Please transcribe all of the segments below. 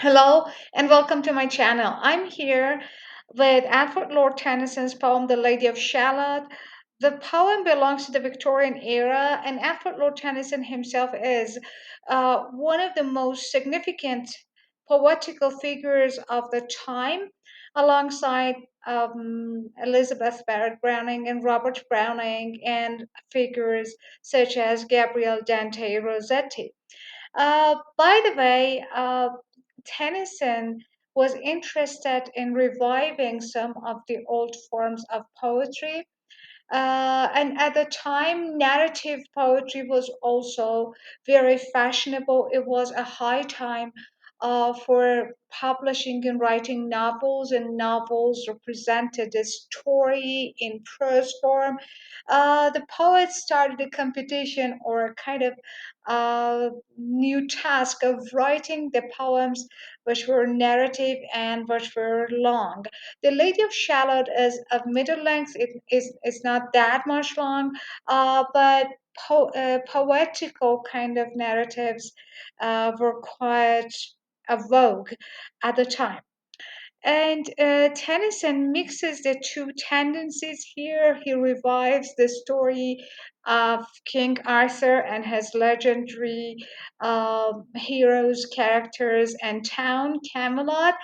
Hello and welcome to my channel. I'm here with Alfred Lord Tennyson's poem, The Lady of Shalott. The poem belongs to the Victorian era, and Alfred Lord Tennyson himself is one of the most significant poetical figures of the time, alongside Elizabeth Barrett Browning and Robert Browning, and figures such as Gabriele Dante Rossetti. By the way, Tennyson was interested in reviving some of the old forms of poetry. And at the time, narrative poetry was also very fashionable. It was a high time for publishing and writing novels, and novels represented a story in prose form. The poets started a competition or a kind of new task of writing the poems which were narrative and which were long. The Lady of Shalott is of middle length. It's not that much long, but poetical kind of narratives were quite a vogue at the time. And Tennyson mixes the two tendencies here. He revives the story of King Arthur and his legendary heroes, characters, and town, Camelot.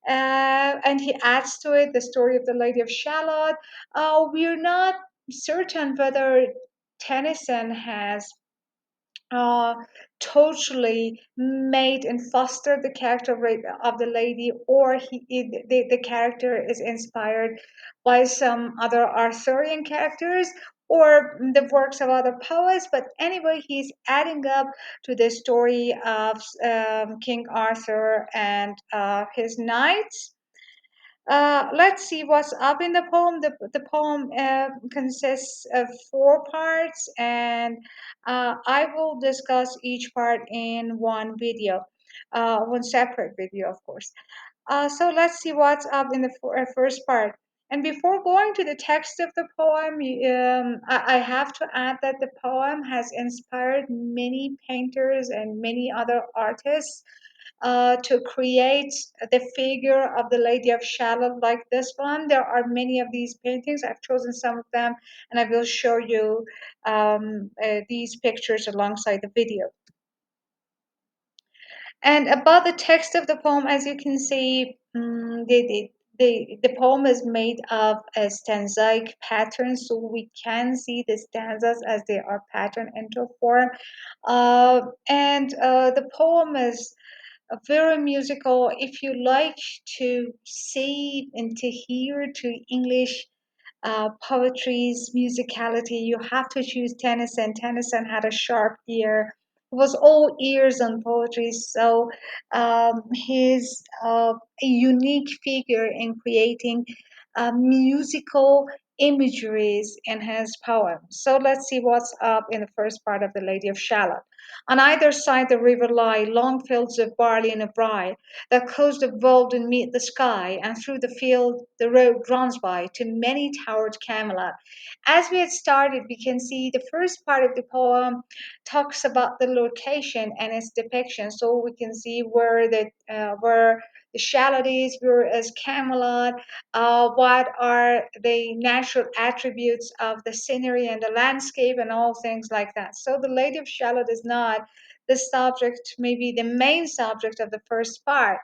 And he adds to it the story of the Lady of Shalott. We're not certain whether Tennyson has uh, totally made and fostered the character of the lady, or the character is inspired by some other Arthurian characters or the works of other poets. But anyway, he's adding up to the story of King Arthur and his knights. Let's see what's up in the poem. The poem consists of four parts, and I will discuss each part in one video, one separate video, of course. So let's see what's up in the first part. And before going to the text of the poem, I have to add that the poem has inspired many painters and many other artists to create the figure of the Lady of Shalott like this one. There are many of these paintings. I've chosen some of them, and I will show you these pictures alongside the video. And about the text of the poem, as you can see, the poem is made of a stanzaic pattern, so we can see the stanzas as they are patterned into form. And the poem is very musical. If you like to see and to hear to English poetry's musicality, you have to choose Tennyson. Tennyson had a sharp ear. It was all ears on poetry, so he's a unique figure in creating musical imageries in his poems. So let's see what's up in the first part of The Lady of Shalott. On either side the river lie long fields of barley and of rye, the coast of golden meet the sky, and through the field the road runs by to many towered Camelot. As we had started, we can see the first part of the poem talks about the location and its depiction. So we can see where the Shalott is, where is Camelot, what are the natural attributes of the scenery and the landscape, and all things like that. So the Lady of Shalott is not the subject, maybe the main subject of the first part.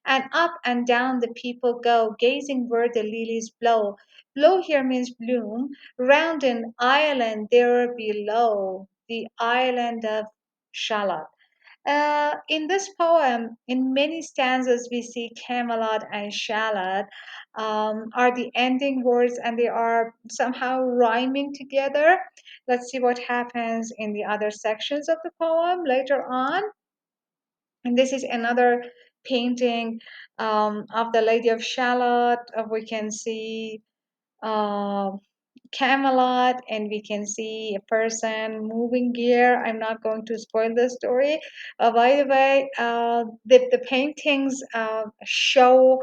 And up and down the people go, gazing where the lilies blow. Blow here means bloom, round an island there below, the island of Shalott. In this poem, in many stanzas, we see Camelot and Shalott are the ending words, and they are somehow rhyming together. Let's see what happens in the other sections of the poem later on. And this is another painting of the Lady of Shalott. We can see uh, Camelot, and we can see a person moving gear. I'm not going to spoil the story. By the way, the paintings show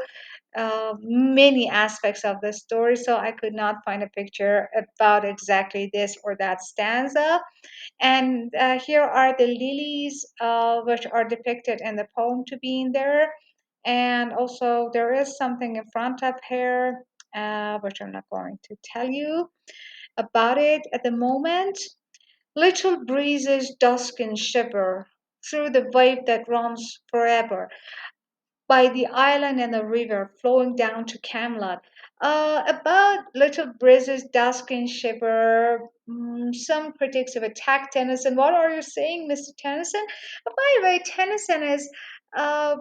many aspects of the story, so I could not find a picture about exactly this or that stanza. And here are the lilies, which are depicted in the poem to be in there. And also, there is something in front of her, which I'm not going to tell you about it at the moment. Little breezes dusk and shiver through the wave that runs forever by the island and the river flowing down to Camelot. About little breezes dusk and shiver. Some critics have attacked Tennyson. What are you saying, Mr. Tennyson? By the way, Tennyson is uh,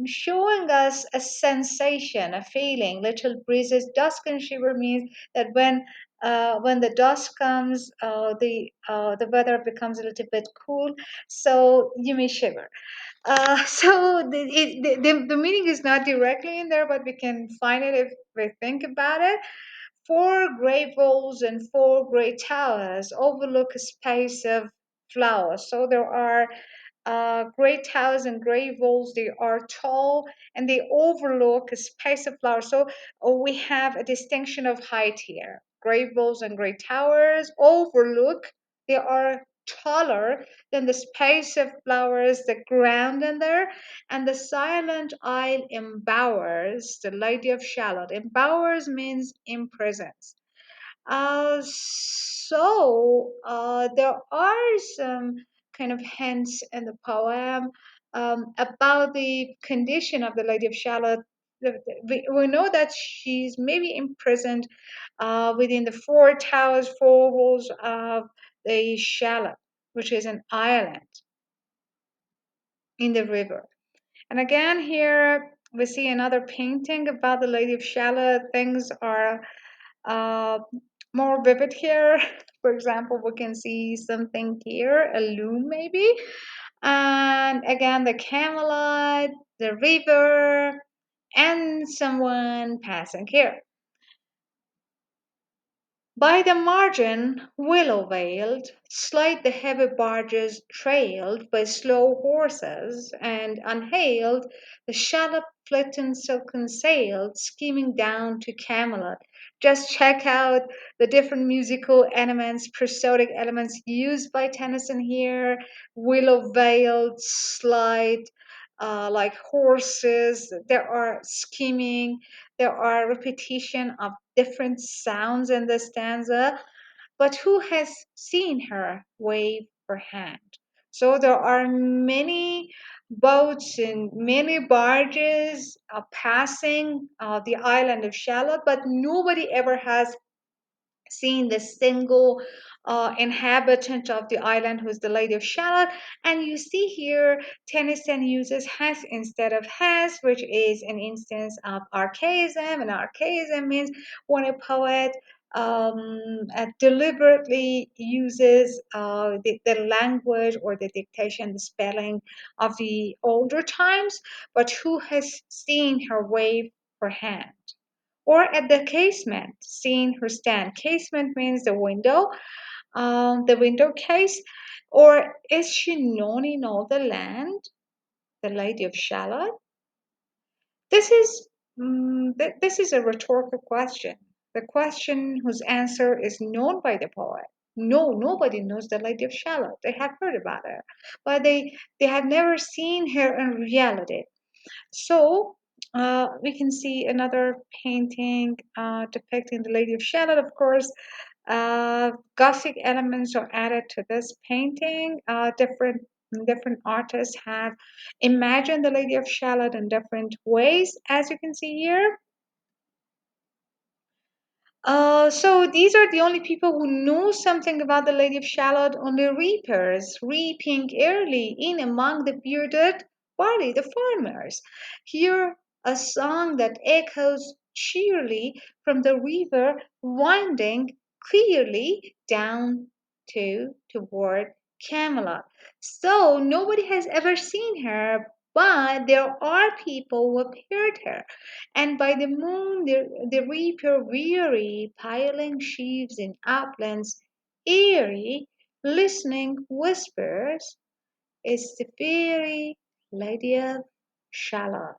showing us a sensation, a feeling. Little breezes dusk and shiver means that when the dusk comes, the weather becomes a little bit cool, so you may shiver. So the meaning is not directly in there, but we can find it if we think about it. Four great walls and four great towers overlook a space of flowers. So there are great towers and great walls. They are tall and they overlook a space of flowers. So we have a distinction of height here. Great walls and great towers overlook. They are taller than the space of flowers, the ground in there, and the silent isle embowers the Lady of Shalott. Embowers means imprisons. There are some kind of hints in the poem about the condition of the Lady of Shalott. We know that she's maybe imprisoned within the four towers, four walls of the Shalott, which is an island in the river. And again, here we see another painting about the Lady of Shalott. Things are uh, more vivid here. For example, we can see something here, a loom maybe. And again, the Camelot, the river, and someone passing here. By the margin, willow-veiled, slide the heavy barges trailed by slow horses, and unhailed, the shallop flitting silken sailed, skimming down to Camelot. Just check out the different musical elements, prosodic elements used by Tennyson here. Willow-veiled, slide, like horses. There are skimming. There are repetition of different sounds in the stanza, but who has seen her wave her hand? So there are many boats and many barges passing the island of Shalott, but nobody ever has seen the single inhabitant of the island who's the Lady of Shalott. And you see here, Tennyson uses has instead of has, which is an instance of archaism. And archaism means when a poet deliberately uses the language or the dictation, the spelling of the older times, but who has seen her wave her hand? Or at the casement, seeing her stand. Casement means the window case. Or is she known in all the land, the Lady of Shalott? This is this is a rhetorical question. The question whose answer is known by the poet. No, nobody knows the Lady of Shalott. They have heard about her, but they have never seen her in reality. So we can see another painting depicting the Lady of Shalott. Of course, Gothic elements are added to this painting. Different artists have imagined the Lady of Shalott in different ways, as you can see here. So these are the only people who know something about the Lady of Shalott, only reapers, reaping early in among the bearded barley, the farmers. Hear a song that echoes cheerily from the river, winding clearly down toward Camelot. So nobody has ever seen her, but there are people who have heard her. And by the moon the reaper weary, piling sheaves in uplands eerie, listening whispers, is the fairy Lady of Shalott.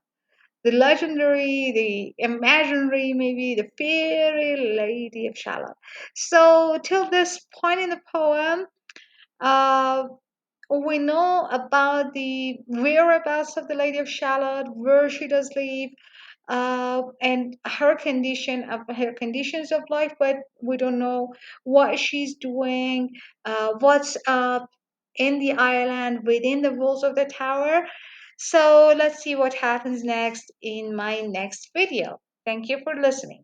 The legendary, the imaginary, maybe the fairy Lady of Shalott. So till this point in the poem, uh, We know about the whereabouts of the Lady of Shalott, where she does live, and her conditions of life, but we don't know what she's doing, what's up in the island within the walls of the tower. So let's see what happens next in my next video. Thank you for listening.